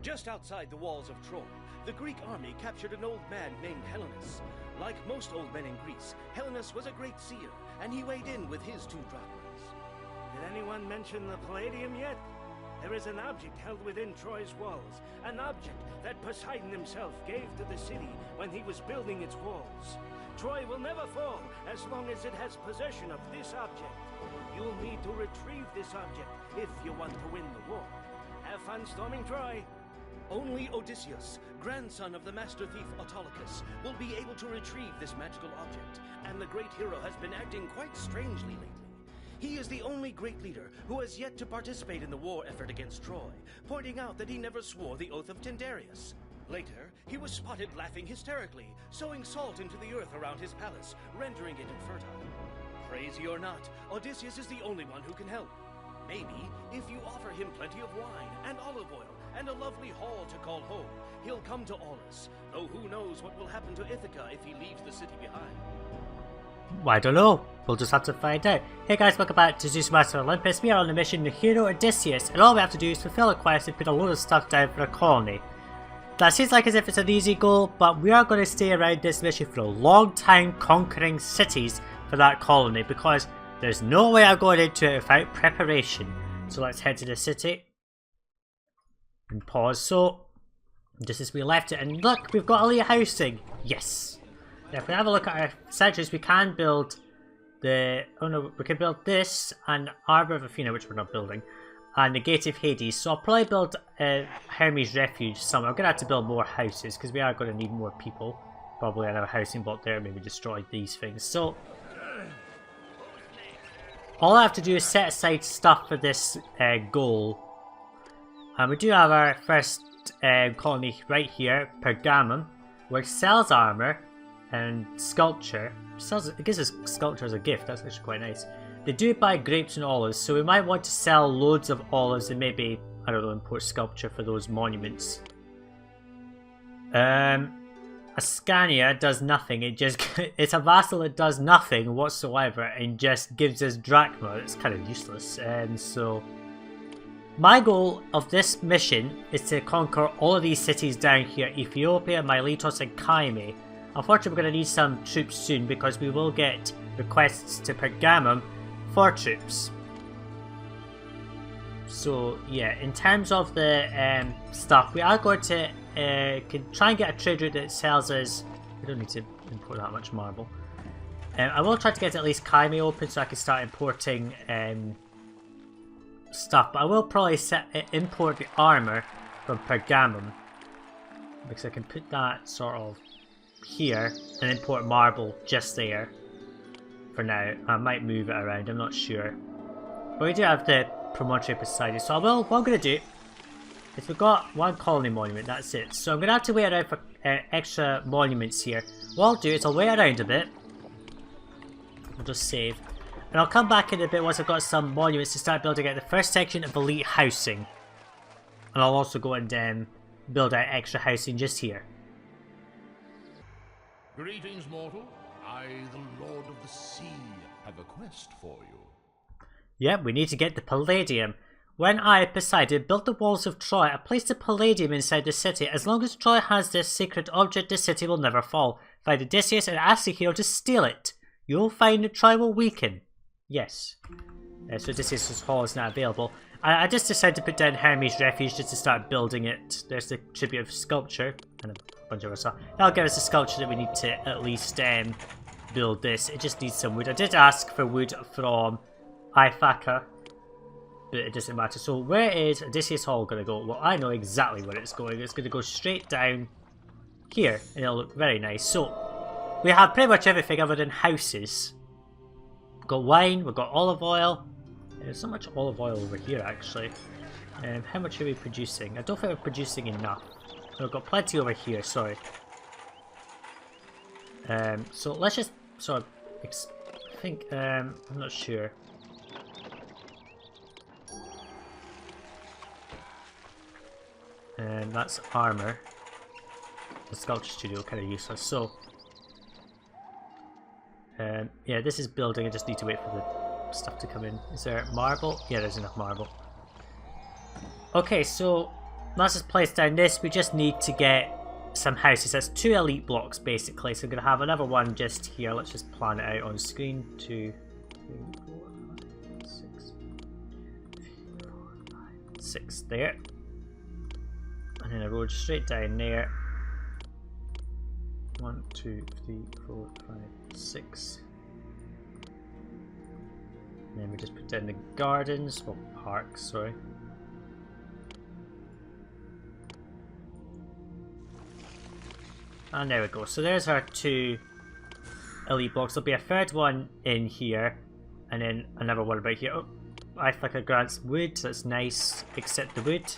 Just outside the walls of Troy, the Greek army captured an old man named Helenus. Like most old men in Greece, Helenus was a great seer, and he weighed in with his 2 drachmas. Did anyone mention the Palladium yet? There is an object held within Troy's walls, an object that Poseidon himself gave to the city when he was building its walls. Troy will never fall as long as it has possession of this object. You'll need to retrieve this object if you want to win the war. Have fun storming Troy. Only Odysseus, grandson of the master thief Autolycus, will be able to retrieve this magical object, and the great hero has been acting quite strangely lately. He is the only great leader who has yet to participate in the war effort against Troy, pointing out that he never swore the oath of Tyndareus. Later, he was spotted laughing hysterically, sowing salt into the earth around his palace, rendering it infertile. Crazy or not, Odysseus is the only one who can help. Maybe, if you offer him plenty of wine and olive oil and a lovely hall to call home, he'll come to Olympus, though who knows what will happen to Ithaca if he leaves the city behind. I don't know. We'll just have to find out. Hey guys, welcome back to Zeus Master Olympus. We are on the mission the hero Odysseus, and all we have to do is fulfill a quest and put a load of stuff down for a colony. That seems like as if it's an easy goal, but we are going to stay around this mission for a long time conquering cities for that colony, because there's no way I'm going into it without preparation. So let's head to the city. And pause. So, just as we left it, and look, we've got elite housing. Yes. Now, if we have a look at our sectors, we can build the... Oh no, we can build this, and Arbor of Athena, which we're not building, and the Gate of Hades. So I'll probably build Hermes Refuge somewhere. I'm going to have to build more houses, because we are going to need more people. Probably another housing block there, maybe destroy these things. So, all I have to do is set aside stuff for this goal. And we do have our first colony right here, Pergamum, which sells armor and sculpture. It gives us sculpture as a gift, that's actually quite nice. They do buy grapes and olives, so we might want to sell loads of olives and maybe, I don't know, import sculpture for those monuments. Ascania does nothing, it's a vassal that does nothing whatsoever and just gives us drachma. It's kind of useless. So my goal of this mission is to conquer all of these cities down here, Ethiopia, Miletos and Kyme. Unfortunately we're going to need some troops soon because we will get requests to Pergamum for troops. So yeah, in terms of the stuff, we are going to can try and get a trade route that sells us. We don't need to import that much marble. I will try to get at least Kyme open so I can start importing stuff, but I will probably import the armor from Pergamum because I can put that sort of here and import marble just there for now. I might move it around, I'm not sure. But we do have the promontory beside it, so what I'm going to do is we've got one colony monument, that's it. So I'm going to have to wait around for extra monuments here. What I'll do is I'll wait around a bit. I'll just save. And I'll come back in a bit once I've got some monuments to start building out the first section of elite housing. And I'll also go and build out extra housing just here. Greetings, mortal. I, the Lord of the Sea, have a quest for you. Yep, we need to get the Palladium. When I, Poseidon, built the walls of Troy, I placed the Palladium inside the city. As long as Troy has this secret object, the city will never fall. Find Odysseus and ask the hero to steal it. You'll find that Troy will weaken. Yes. So Odysseus' hall is not available. I just decided to put down Hermes Refuge just to start building it. There's the tribute of sculpture and a bunch of other stuff. That'll give us the sculpture that we need to at least build this. It just needs some wood. I did ask for wood from Ithaca, but it doesn't matter. So where is Odysseus Hall going to go? Well, I know exactly where it's going. It's going to go straight down here, and it'll look very nice. So we have pretty much everything other than houses. We've got wine, we've got olive oil. There's not much olive oil over here, actually. How much are we producing? I don't think we're producing enough. We've got plenty over here, sorry. So let's just sort of... I think... I'm not sure. And that's armor. The sculpture studio, kind of useless. So, yeah, this is building. I just need to wait for the stuff to come in. Is there marble? Yeah, there's enough marble. Okay, so let's just place down this. We just need to get some houses. That's 2 elite blocks basically. So we're going to have another one just here. Let's just plan it out on screen. 2, 3, 4, 5, 6, 4, 5, 6 there. And then a road straight down there. 1, 2, 3, 4, 5, 6. And then we just put down the gardens, well, parks, sorry. And there we go. So there's our 2 elite blocks. There'll be a third one in here, and then another one about here. Oh, I think it grants wood, so that's nice. Accept the wood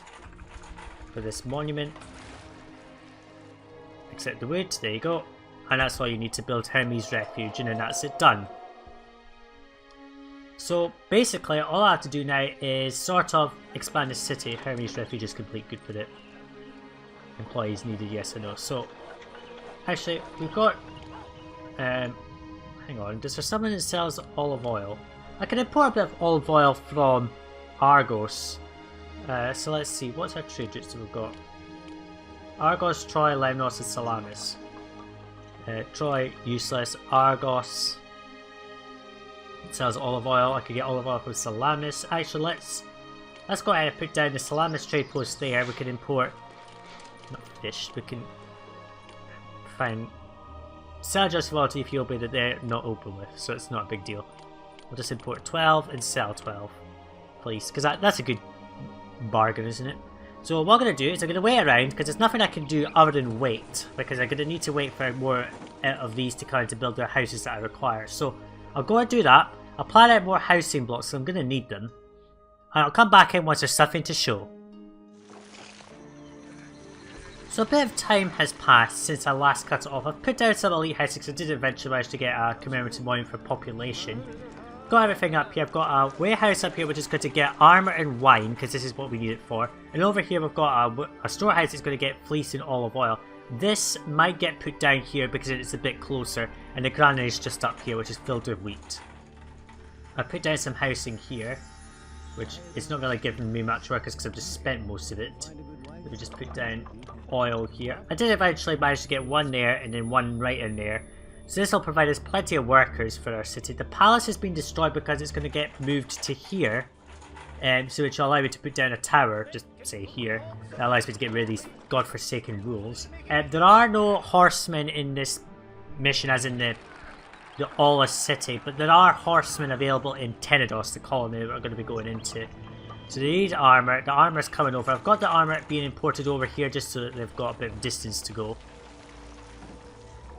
for this monument. Accept the wood, there you go. And that's all you need to build Hermes Refuge, and then that's it done. So basically all I have to do now is sort of expand the city. Hermes Refuge is complete, good for it. Employees needed, yes or no. So actually we've got hang on, does there someone that sells olive oil? I can import a bit of olive oil from Argos. So let's see, what's our trade routes that we've got? Argos, Troy, Lemnos and Salamis. Troy, useless. Argos sells olive oil. I could get olive oil from Salamis. Actually, let's go ahead and put down the Salamis trade post there. We can import, not fish, we can find Sajuuk oil to Ethiopia that they're not open with, so it's not a big deal. We'll just import 12 and sell 12, please, because that's a good bargain, isn't it? So what I'm going to do is I'm going to wait around, because there's nothing I can do other than wait, because I'm going to need to wait for more of these to come to build their houses that I require. So I'll go and do that. I'll plan out more housing blocks, so I'm going to need them. And I'll come back in once there's something to show. So a bit of time has passed since I last cut it off. I've put down some elite houses because I did eventually manage to get a commemorative monument for population. Got everything up here. I've got a warehouse up here which is going to get armor and wine because this is what we need it for. And over here we've got a storehouse that's going to get fleece and olive oil. This might get put down here because it's a bit closer, and the granary is just up here which is filled with wheat. I put down some housing here, which is not really giving me much work because I've just spent most of it. We just put down oil here. I did eventually manage to get one there and then one right in there. So this will provide us plenty of workers for our city. The palace has been destroyed because it's going to get moved to here. So which will allow me to put down a tower, just say here. That allows me to get rid of these godforsaken rules. There are no horsemen in this mission as in the Olympus city, but there are horsemen available in Tenedos, the colony that we're going to be going into. So they need armor. The armor's coming over. I've got the armor being imported over here just so that they've got a bit of distance to go.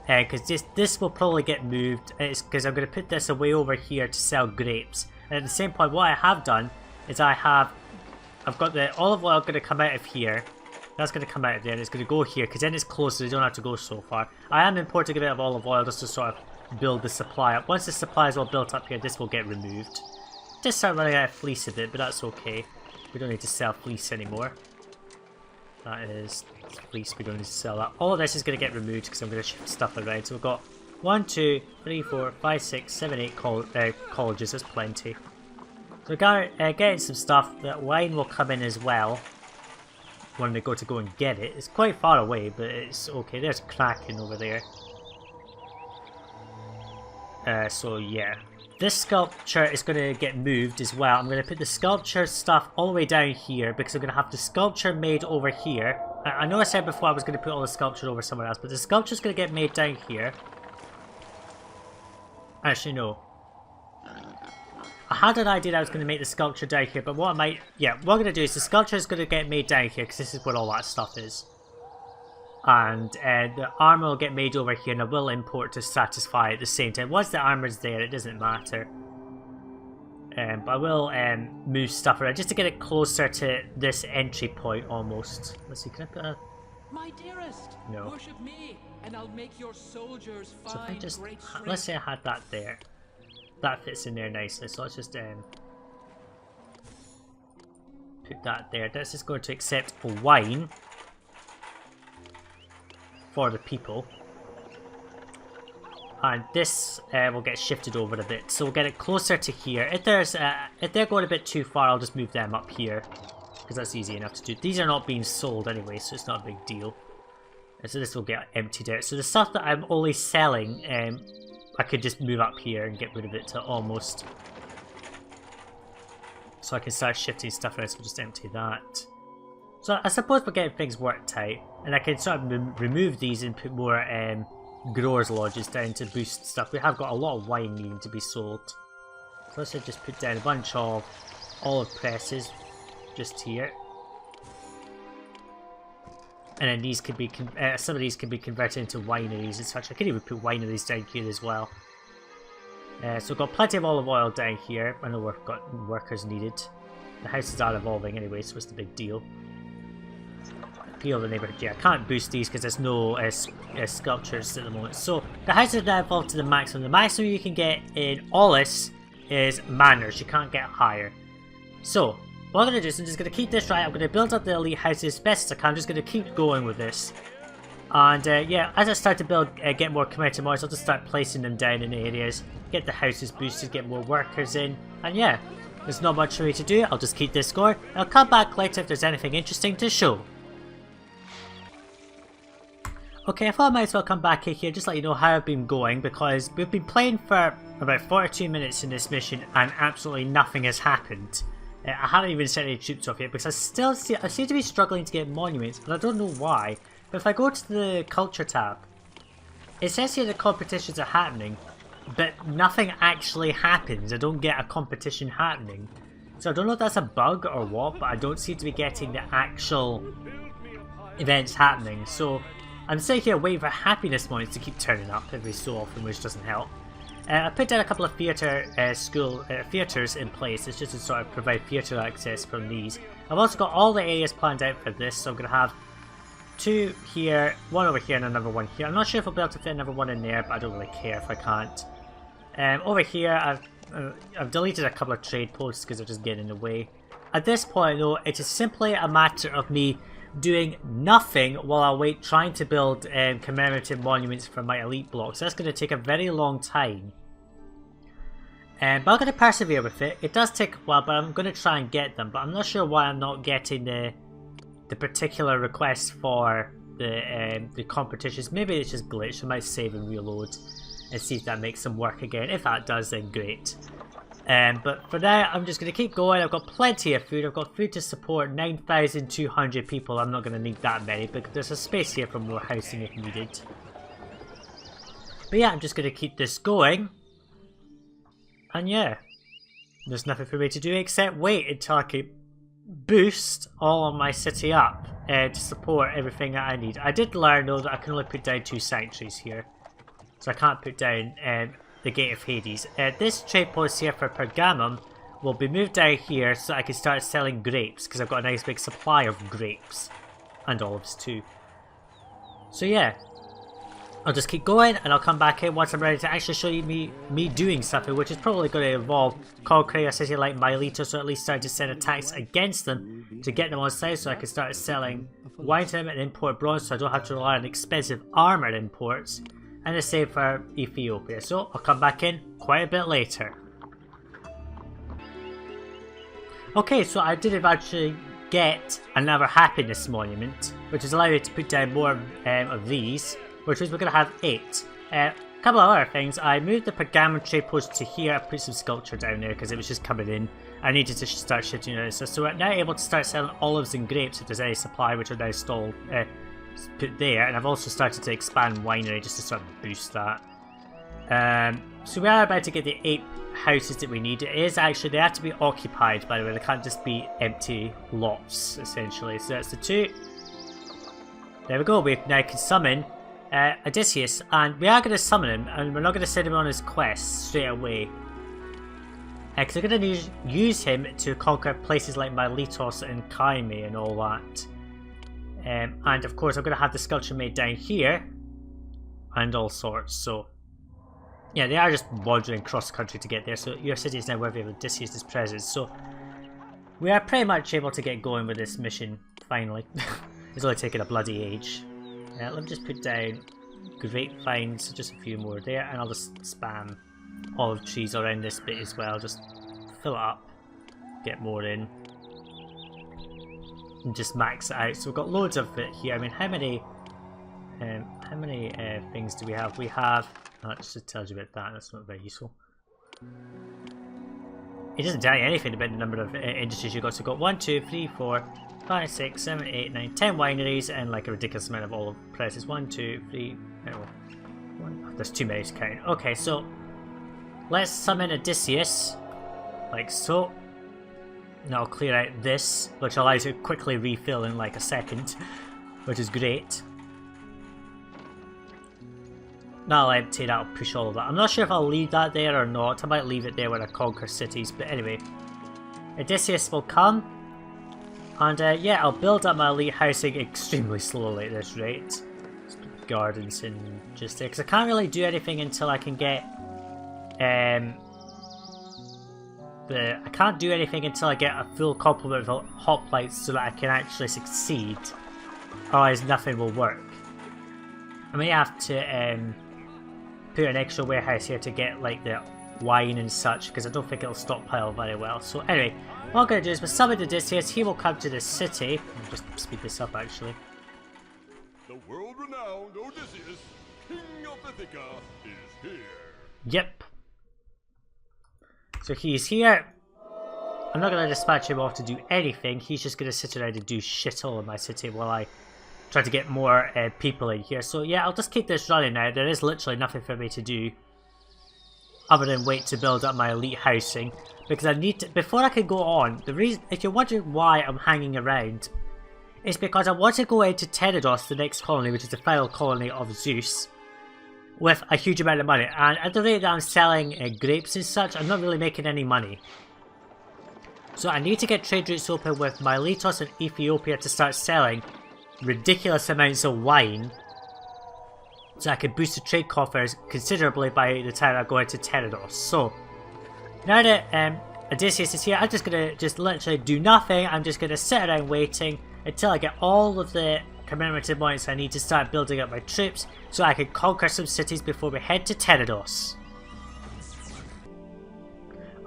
Because this will probably get moved. It's because I'm going to put this away over here to sell grapes. And at the same point, what I have done is I've got the olive oil going to come out of here. That's going to come out of there and it's going to go here because then it's closer. You don't have to go so far. I am importing a bit of olive oil just to sort of build the supply up. Once the supply is all built up here, this will get removed. Just start running out of fleece a bit, but that's okay. We don't need to sell fleece anymore. That is fleece, we don't need to sell that. All of this is going to get removed because I'm going to shift stuff around. So we've got 1, 2, 3, 4, 5, 6, 7, 8 colleges, that's plenty. So we're getting some stuff. That wine will come in as well when we go and get it. It's quite far away, but it's okay. There's Kraken over there. So yeah. This sculpture is going to get moved as well. I'm going to put the sculpture stuff all the way down here because I'm going to have the sculpture made over here. I know I said before I was going to put all the sculpture over somewhere else, but the sculpture is going to get made down here. Actually, no. I had an idea that I was going to make the sculpture down here, but what I'm going to do is the sculpture is going to get made down here because this is where all that stuff is. And the armor will get made over here and I will import to satisfy at the same time. Once the armor's there, it doesn't matter. But I will move stuff around just to get it closer to this entry point almost. Let's see, can I put a... My dearest, no. Worship me, and I'll make your soldiers So if I find just... great Let's say I had that there. That fits in there nicely, so let's just put that there. This is going to accept wine for the people, and this will get shifted over a bit, so we'll get it closer to here. If they're going a bit too far, I'll just move them up here, because that's easy enough to do. These are not being sold anyway, so it's not a big deal. So this will get emptied out. So the stuff that I'm only selling, I could just move up here and get rid of it to almost. So I can start shifting stuff around, so I'll just empty that. So I suppose we're getting things worked out, and I can sort of remove these and put more growers lodges down to boost stuff. We have got a lot of wine needing to be sold. So let's just put down a bunch of olive presses just here. And then these could be, some of these can be converted into wineries and such. I could even put wineries down here as well. So we've got plenty of olive oil down here. I know we've got workers needed. The houses are evolving anyway, so what's the big deal? Appeal the neighbourhood. Yeah, I can't boost these because there's no sculptures at the moment. So the houses are now evolved to the maximum. The maximum you can get in Olympus is manors. You can't get higher. So what I'm going to do is I'm just going to keep this right. I'm going to build up the elite houses as best as I can. I'm just going to keep going with this. And yeah, as I start to build, get more commercial models, I'll just start placing them down in areas. Get the houses boosted, get more workers in. And yeah, there's not much for me to do. I'll just keep this going. I'll come back later if there's anything interesting to show. Okay, I thought I might as well come back in here just let you know how I've been going, because we've been playing for about 42 minutes in this mission and absolutely nothing has happened. I haven't even sent any troops off yet because I seem to be struggling to get monuments, but I don't know why. But if I go to the culture tab, it says here the competitions are happening, but nothing actually happens. I don't get a competition happening. So I don't know if that's a bug or what, but I don't seem to be getting the actual events happening. So I'm sitting here waiting for happiness points to keep turning up every so often, which doesn't help. I put down a couple of theatres in place. It's just to sort of provide theatre access from these. I've also got all the areas planned out for this, so I'm going to have 2 here, 1 over here and another one here. I'm not sure if I'll be able to fit another one in there, but I don't really care if I can't. Over here I've deleted a couple of trade posts because they're just getting in the way. At this point though, it is simply a matter of me doing nothing while I wait trying to build commemorative monuments for my elite blocks. So that's going to take a very long time. But I'm going to persevere with it. It does take a while, but I'm going to try and get them. But I'm not sure why I'm not getting the particular requests for the competitions. Maybe it's just glitched. I might save and reload and see if that makes them work again. If that does, then great. But for now, I'm just going to keep going. I've got plenty of food. I've got food to support 9,200 people. I'm not going to need that many, but there's a space here for more housing if needed. But yeah, I'm just going to keep this going. And yeah, there's nothing for me to do except wait until I can boost all of my city up to support everything that I need. I did learn though that I can only put down 2 sanctuaries here. So I can't put down the Gate of Hades. This trade post here for Pergamum will be moved down here so I can start selling grapes, because I've got a nice big supply of grapes and olives too. So yeah, I'll just keep going and I'll come back in once I'm ready to actually show you me doing something, which is probably going to involve conquering a city like Miletus, or at least start to send attacks against them to get them on side so I can start selling wine to them and import bronze so I don't have to rely on expensive armor imports. And the same for Ethiopia, so I'll come back in quite a bit later. Okay, so I did eventually get another happiness monument, which is allowing me to put down more of these, which means we're going to have 8. A couple of other things, I moved the Pergamum trade post to here. I put some sculpture down there because it was just coming in. I needed to start shifting it, so we're now able to start selling olives and grapes if there's any supply, which are now stalled. Put there, and I've also started to expand winery just to sort of boost that. So we are about to get the 8 houses that we need. It is actually, they have to be occupied, by the way. They can't just be empty lots, essentially. So that's the 2. There we go. We now can summon Odysseus, and we are going to summon him, and we're not going to send him on his quest straight away, because we're going to use him to conquer places like Miletus and Kyme and all that. And of course I'm going to have the sculpture made down here and all sorts. So yeah, they are just wandering cross country to get there, so your city is now worthy of Odysseus' presence. So we are pretty much able to get going with this mission finally. It's only taken a bloody age. Let me just put down grapevines, so just a few more there, and I'll just spam olive trees around this bit as well. Just fill it up, get more in. and just max it out. So we've got loads of it here. I mean, how many things do we have? We have... that just tells you about that. That's not very useful. It doesn't tell you anything about the number of industries you've got. So you've got 1, 2, 3, 4, 5, 6, 7, 8, 9, 10 wineries and like a ridiculous amount of olive presses. 1, 2, 3... oh, 1, there's too many to count. Okay, so let's summon Odysseus, like so. And I'll clear out this, which allows you to quickly refill in like a second, which is great. That'll empty, that'll push all of that. I'm not sure if I'll leave that there or not. I might leave it there when I conquer cities, but anyway. Odysseus will come. And yeah, I'll build up my elite housing extremely slowly at this rate. Gardens and just there, because I can't really do anything until I can get I can't do anything until I get a full complement of hoplites so that I can actually succeed. Otherwise nothing will work. I may have to put an extra warehouse here to get like the wine and such, because I don't think it'll stockpile very well. So anyway, what I'm going to do is with summon Odysseus, he will come to the city. I'll just speed this up actually. The world-renowned Odysseus, King of Ithaca, is here. Yep. So he's here. I'm not going to dispatch him off to do anything. He's just going to sit around and do shit all in my city while I try to get more people in here. So yeah, I'll just keep this running now. There is literally nothing for me to do other than wait to build up my elite housing, because I need to, before I can go on, the reason, if you're wondering why I'm hanging around, is because I want to go into Tenedos, the next colony, which is the final colony of Zeus, with a huge amount of money. And at the rate that I'm selling grapes and such, I'm not really making any money. So I need to get trade routes open with Miletus and Ethiopia to start selling ridiculous amounts of wine, so I can boost the trade coffers considerably by the time I go into Tenedos. So now that Odysseus is here, I'm just going to literally do nothing. I'm just going to sit around waiting until I get all of the commemorative points I need to start building up my troops so I can conquer some cities before we head to Tenedos.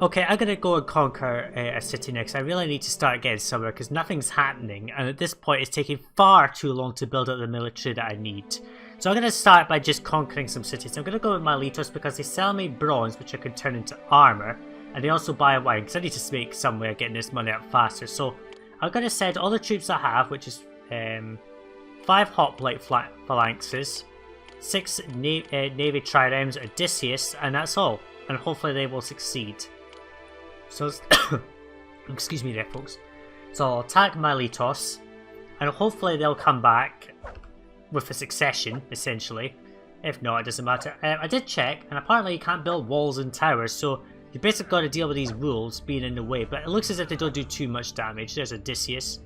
Okay, I'm going to go and conquer a city next. I really need to start getting somewhere because nothing's happening, and at this point it's taking far too long to build up the military that I need. So I'm going to start by just conquering some cities. I'm going to go with Miletus because they sell me bronze, which I can turn into armor, and they also buy wine because I need to make some way of getting this money up faster. So I'm going to send all the troops I have, which is 5 hoplite phalanxes, 6 navy triremes, Odysseus, and that's all. And hopefully they will succeed. So, excuse me there, folks. So I'll attack Miletus, and hopefully they'll come back with a succession, essentially. If not, it doesn't matter. I did check, and apparently you can't build walls and towers, so you basically got to deal with these rules being in the way. But it looks as if they don't do too much damage. There's Odysseus.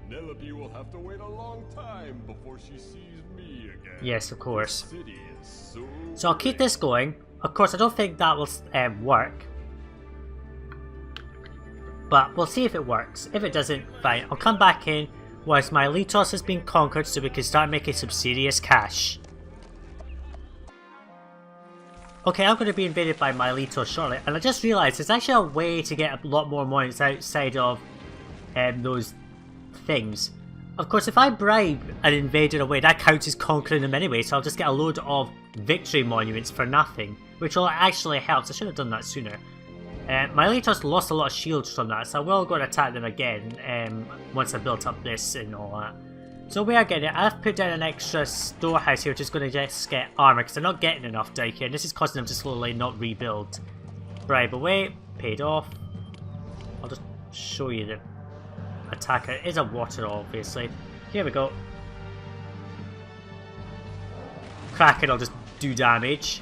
Penelope will have to wait a long time before she sees me again. Yes, of course. The city is So I'll keep this going. Of course, I don't think that will work. But we'll see if it works. If it doesn't, fine. I'll come back in once Miletus has been conquered so we can start making some serious cash. Okay, I'm going to be invaded by Miletus shortly, and I just realised there's actually a way to get a lot more money outside of those things. Of course, if I bribe an invader away, that counts as conquering them anyway, so I'll just get a load of victory monuments for nothing, which will actually help. I should have done that sooner. Miletus lost a lot of shields from that, so I will go and attack them again once I built up this and all that. So we are getting it. I've put down an extra storehouse here, which is going to just get armor, because they're not getting enough down here, and this is causing them to slowly not rebuild. Bribe away, paid off. I'll just show you the attacker. It is a water, obviously. Here we go. Kraken will just do damage.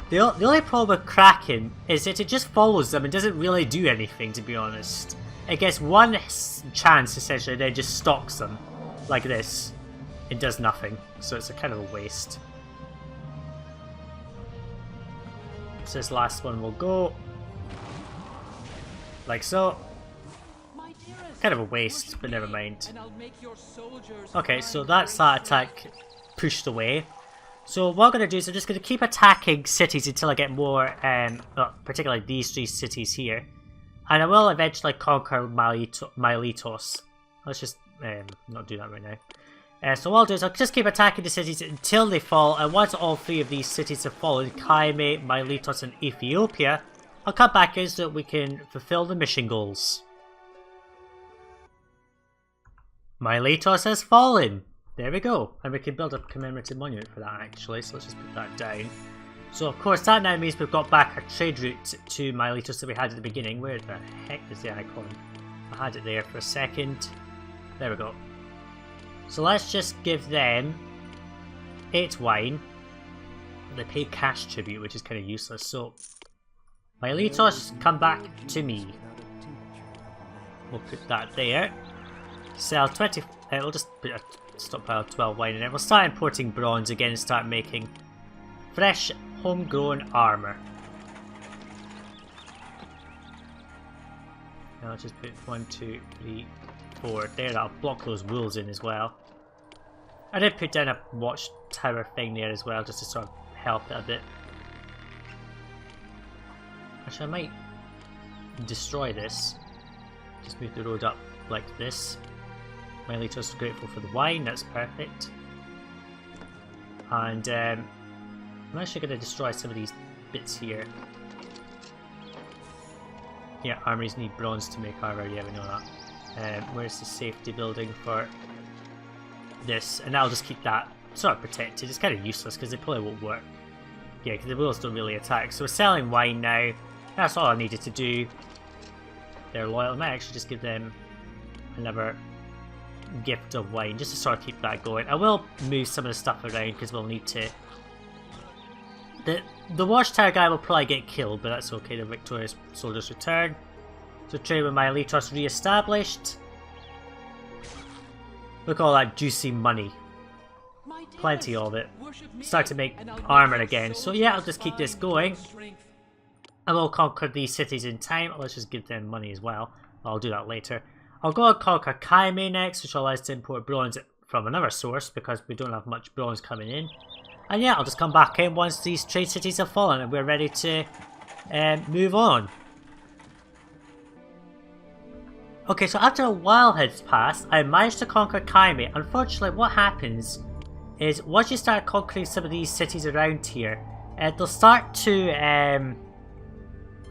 The only problem with Kraken is that it just follows them and doesn't really do anything, to be honest. It gets one chance, essentially, then just stalks them. Like this. It does nothing. So it's a kind of a waste. So this last one will go. Like so. Kind of a waste, but never mind. Okay, so that's that attack pushed away. So what I'm going to do is I'm just going to keep attacking cities until I get more, particularly these 3 cities here. And I will eventually conquer Miletus. Let's just not do that right now. So what I'll do is I'll just keep attacking the cities until they fall, and once all 3 of these cities have fallen, Kyme, Miletos and Ethiopia, I'll come back in so that we can fulfill the mission goals. Miletos has fallen! There we go. And we can build a commemorative monument for that actually, so let's just put that down. So of course that now means we've got back our trade route to Miletos that we had at the beginning. Where the heck is the icon? I had it there for a second. There we go. So let's just give them 8 wine. They pay cash tribute, which is kind of useless. So Miletos, come back to me. We'll put that there. Sell 20. We'll just put a stockpile of 12 wine in there. We'll start importing bronze again and start making fresh homegrown armor. Now let's just put 1, 2, 3, 4 there. That'll block those wolves in as well. I did put down a watchtower thing there as well, just to sort of help it a bit. Actually, I might destroy this. Just move the road up like this. Miletos is grateful for the wine, that's perfect. And I'm actually going to destroy some of these bits here. Yeah, armories need bronze to make armor, yeah we know that. Where's the safety building for this? And I'll just keep that sort of protected. It's kind of useless because it probably won't work. Yeah, because the wolves don't really attack. So we're selling wine now. That's all I needed to do. They're loyal. I might actually just give them another gift of wine just to sort of keep that going. I will move some of the stuff around because we'll need to. The watchtower guy will probably get killed, but that's okay. The victorious soldiers return. So trade with Miletos re-established. Look at all that juicy money. Plenty of it. Start to make armor again. So yeah, I'll just keep this going. And we'll conquer these cities in time. Let's just give them money as well. I'll do that later. I'll go and conquer Kyme next, which allows us to import bronze from another source because we don't have much bronze coming in. And yeah, I'll just come back in once these trade cities have fallen and we're ready to move on. Okay, so after a while has passed, I managed to conquer Kyme. Unfortunately, what happens is once you start conquering some of these cities around here, they'll start to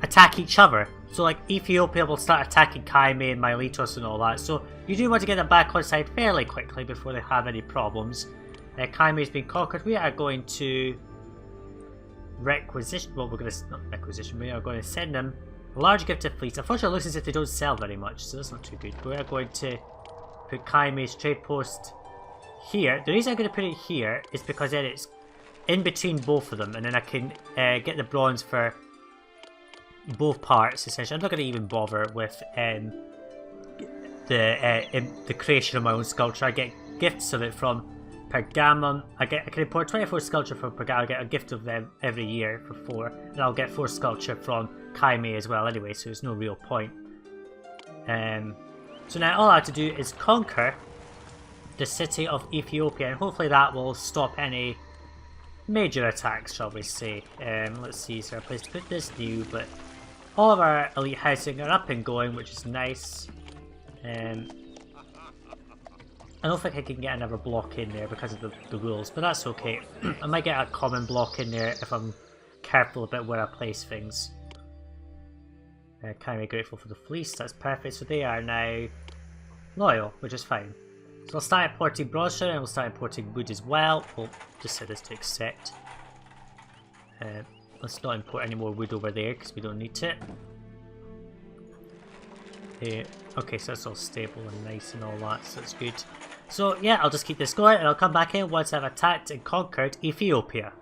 attack each other. So like Ethiopia will start attacking Kyme and Miletos and all that. So you do want to get them back on side fairly quickly before they have any problems. Kyme has been conquered. We are going to requisition. Well, we're going to not requisition. We are going to send them a large gift of fleets. Unfortunately, it looks as if they don't sell very much, so that's not too good. We are going to put Kyme's trade post here. The reason I'm going to put it here is because then it's in between both of them, and then I can get the bronze for both parts. Essentially, I'm not going to even bother with the creation of my own sculpture. I get gifts of it from Pergamon. I can import 24 sculpture from Pergamon. I get a gift of them every year for 4, and I'll get 4 sculpture from Kyme as well anyway, so there's no real point. So now all I have to do is conquer the city of Ethiopia, and hopefully that will stop any major attacks, shall we say. Let's see, is there a place to put this? New, but all of our elite housing are up and going, which is nice. I don't think I can get another block in there because of the rules, but that's okay. I might get a common block in there if I'm careful about where I place things. Kind of grateful for the fleece, that's perfect. So they are now loyal, which is fine. So I'll start importing bronze and we'll start importing wood as well. We'll just set this to accept. Let's not import any more wood over there because we don't need it. Okay, so that's all stable and nice and all that, so that's good. So yeah, I'll just keep this going and I'll come back in once I've attacked and conquered Ethiopia.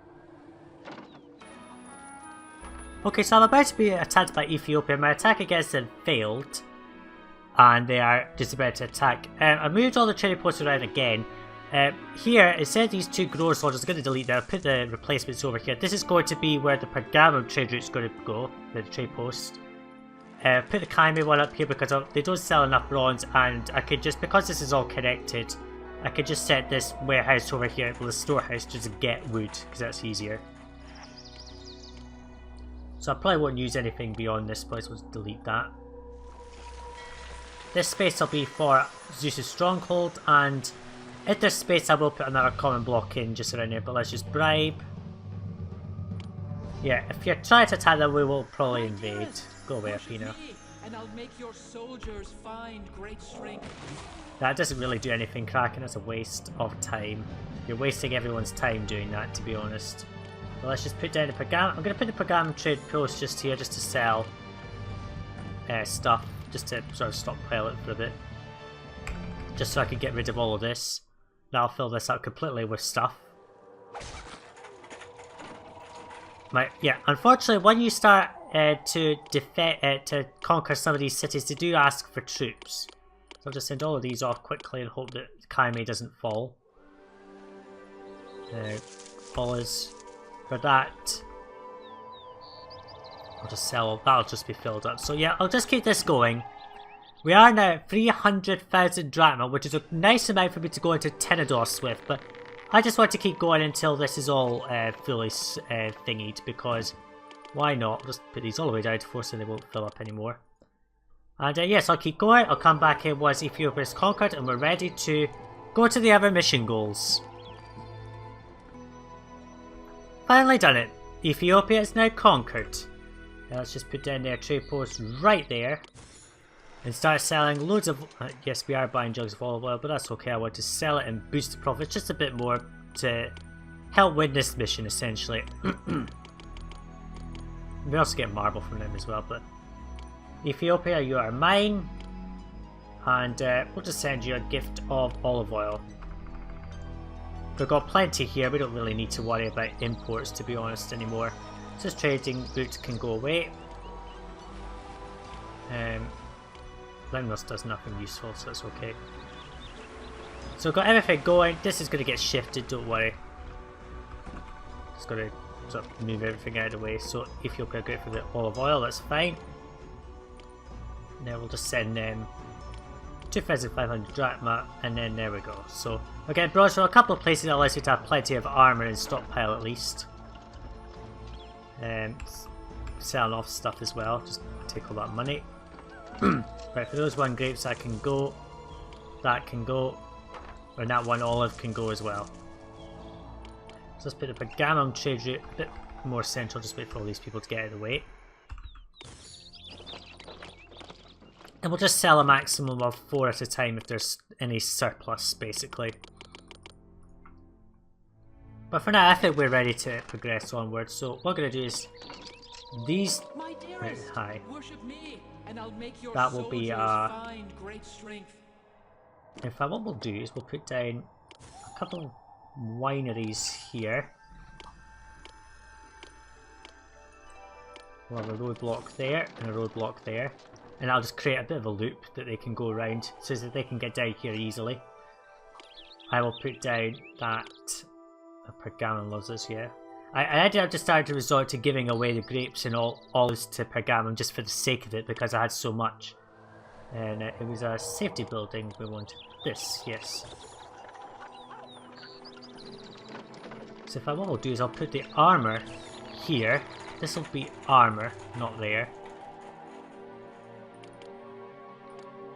Okay, so I'm about to be attacked by Ethiopia. My attack against them failed. And they are just about to attack. I moved all the trading posts around again. Here, it said these 2 grower soldiers. I'm going to delete that. I'll put the replacements over here. This is going to be where the Pergamon trade route is going to go, the trade post. Put the Kyme one up here because they don't sell enough bronze, and I could just, because this is all connected, I could just set this warehouse over here, well, the storehouse, just to get wood, because that's easier. So I probably won't use anything beyond this place. We'll delete that. this space will be for Zeus' stronghold, and if there's space I will put another common block in just around here, but let's just bribe. Yeah, if you're trying to attack them we will probably invade. Go away, Athena. And I'll make your soldiers find great strength. That doesn't really do anything, Kraken. That's a waste of time. You're wasting everyone's time doing that, to be honest. But let's just put down the Pergamum. I'm going to put the Pergamum trade post just here, just to sell stuff, just to sort of stockpile it for a bit. Just so I can get rid of all of this. Now I'll fill this up completely with stuff. Right, yeah, unfortunately when you start to conquer some of these cities, they do ask for troops. So I'll just send all of these off quickly and hope that Kaime doesn't fall. Follows for that. I'll just sell, that'll just be filled up. So yeah, I'll just keep this going. We are now at 300,000 drachma, which is a nice amount for me to go into Tenedos with, but I just want to keep going until this is all fully thingied, because why not? I'll just put these all the way down to 4 so they won't fill up anymore. And yes, I'll keep going. I'll come back here once Ethiopia is conquered and we're ready to go to the other mission goals. Finally done it. Ethiopia is now conquered. Now let's just put down their trade post right there. And start selling loads of... yes, we are buying jugs of olive oil, but that's okay. I want to sell it and boost the profits just a bit more to help win this mission, essentially. We also get marble from them as well, but... Ethiopia, you are mine. And we'll just send you a gift of olive oil. We've got plenty here. We don't really need to worry about imports, to be honest, anymore. So this trading route can go away. Lemnos does nothing useful, so it's okay. So we've got everything going. This is going to get shifted, don't worry. Just got to sort of move everything out of the way. So Ethiopia great for the olive oil, that's fine. Now we'll just send them 2,500 drachma, and then there we go. So we're getting bronze from a couple of places that allows you to have plenty of armour and stockpile at least. Selling off stuff as well, just take all that money. Right, for those 1 grapes I can go, that can go, and that 1 olive can go as well. So let's put the Pergamum trade route a bit more central, just wait for all these people to get out of the way. And we'll just sell a maximum of 4 at a time if there's any surplus, basically. But for now I think we're ready to progress onward, so what we're going to do is these... My dearest, hi. worship me, and I'll make your That will be find great strength. in fact what we'll do is we'll put down a couple of wineries here. We'll have a roadblock there and a roadblock there, and I'll just create a bit of a loop that they can go around so that they can get down here easily. I will put down that Pergamum loves this, yeah. I ended up just starting to resort to giving away the grapes and all this to Pergamum just for the sake of it, because I had so much. And it was a safety building we wanted. This, yes. So if what we'll do is I'll put the armour here. This will be armour, not there.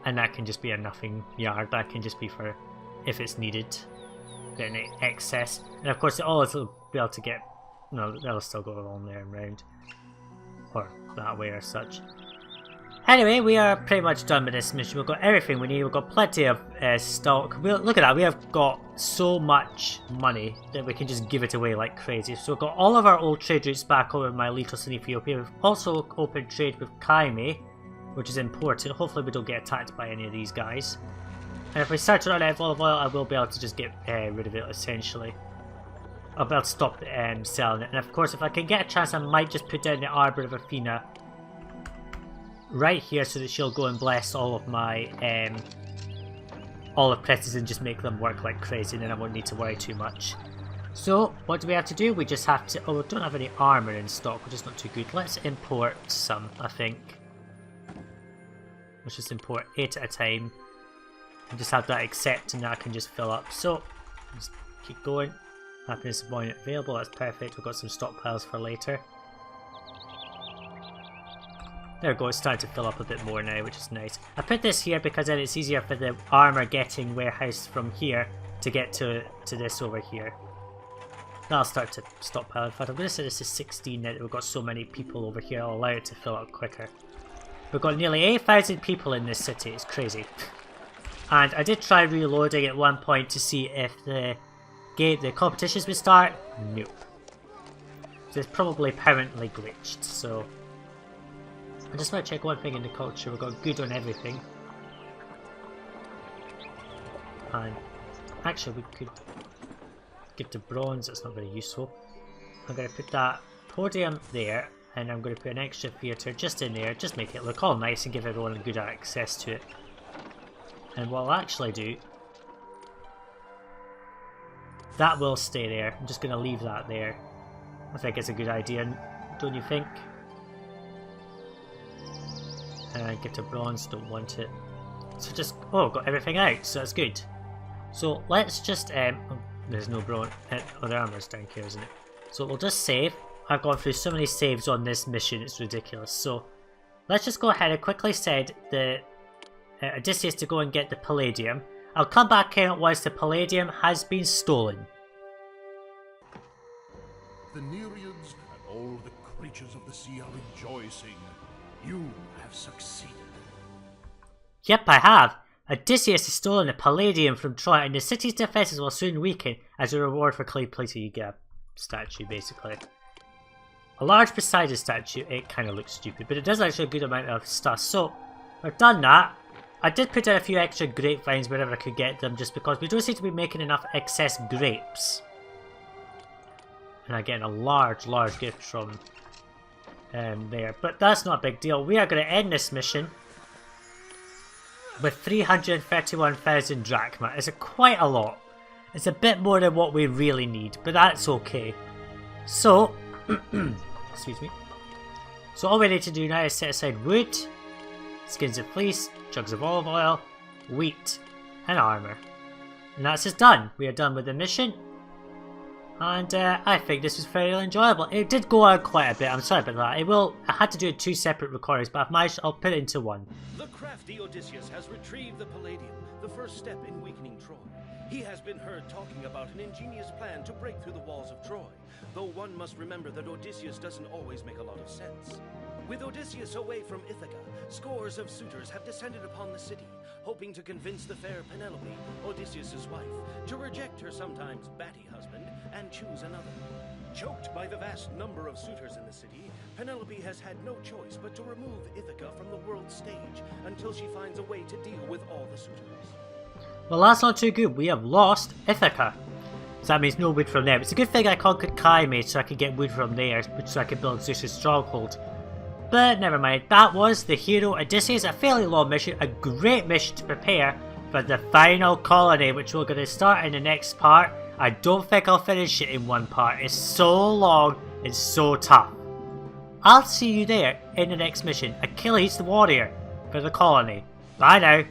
And that can just be a nothing yard. That can just be for if it's needed. Then excess. And of course all this will be able to get... no, they'll still go along there and round. Or that way or such. Anyway, we are pretty much done with this mission. We've got everything we need. We've got plenty of stock. Look at that. We have got so much money that we can just give it away like crazy. So we've got all of our old trade routes back over Miletos in Ethiopia. We've also opened trade with Kaime, which is important. Hopefully we don't get attacked by any of these guys. And if we start to run out of olive oil, I will be able to just get rid of it, essentially. I'll be able to stop selling it. And of course, if I can get a chance, I might just put down the Arbor of Athena right here so that she'll go and bless all of my olive presses and just make them work like crazy, and then I won't need to worry too much. So, what do we have to do? We just have to... oh, we don't have any armour in stock, which is not too good. Let's import some, I think. Let's just import 8 at a time. And just have that accept, and that I can just fill up. So, just keep going. Happiness of Buoyant available, that's perfect. We've got some stockpiles for later. There we go, it's starting to fill up a bit more now, which is nice. I put this here because then it's easier for the armor getting warehouse from here to get to this over here. That'll start to stockpile. In fact, I'm going to say this is 16 now that we've got so many people over here. I'll allow it to fill up quicker. We've got nearly 8,000 people in this city. It's crazy. And I did try reloading at one point to see if the competitions would start. Nope. So it's probably permanently glitched. So I just want to check one thing in the culture. We've got good on everything. And actually we could give to bronze. That's not very useful. I'm going to put that podium there, and I'm going to put an extra theatre just in there, just make it look all nice and give everyone good access to it. And what I'll actually do, that will stay there. I'm just going to leave that there. I think it's a good idea, don't you think? And give to bronze, don't want it. So just, oh, got everything out, so that's good. So let's just, there's no bronze, oh, the armor's down here, isn't it? So we'll just save. I've gone through so many saves on this mission, it's ridiculous. So let's just go ahead and quickly send the Odysseus to go and get the Palladium. I'll come back in once the Palladium has been stolen. The Nereids and all the creatures of the sea are rejoicing. You have succeeded. Yep, I have. Odysseus has stolen a Palladium from Troy, and the city's defences will soon weaken. As a reward for completing, you get a statue, basically. A large Poseidon statue. It kind of looks stupid, but it does actually a good amount of stuff. So, I've done that. I did put in a few extra grapevines wherever I could get them, just because we don't seem to be making enough excess grapes. And I'm getting a large gift from there. But that's not a big deal. We are going to end this mission with 331,000 drachma. It's quite a lot. It's a bit more than what we really need, but that's okay. So, excuse me. So all we need to do now is set aside wood, skins of fleece, jugs of olive oil, wheat, and armour. And that's us done. We are done with the mission. And I think this was fairly enjoyable. It did go on quite a bit, I'm sorry about that. I had to do 2 separate recordings, but I've managed, I'll put it into one. The crafty Odysseus has retrieved the Palladium, the first step in weakening Troy. He has been heard talking about an ingenious plan to break through the walls of Troy, though one must remember that Odysseus doesn't always make a lot of sense. With Odysseus away from Ithaca, scores of suitors have descended upon the city, hoping to convince the fair Penelope, Odysseus' wife, to reject her sometimes batty husband and choose another. Choked by the vast number of suitors in the city, Penelope has had no choice but to remove Ithaca from the world stage until she finds a way to deal with all the suitors. Well, that's not too good. We have lost Ithaca. So that means no wood from there. It's a good thing I conquered Kaimate so I could get wood from there, so I could build Zeus' stronghold. But never mind. That was the hero Odysseus. A fairly long mission, a great mission to prepare for the final colony, which we're going to start in the next part. I don't think I'll finish it in one part. It's so long, it's so tough. I'll see you there in the next mission. Achilles the warrior for the colony. Bye now.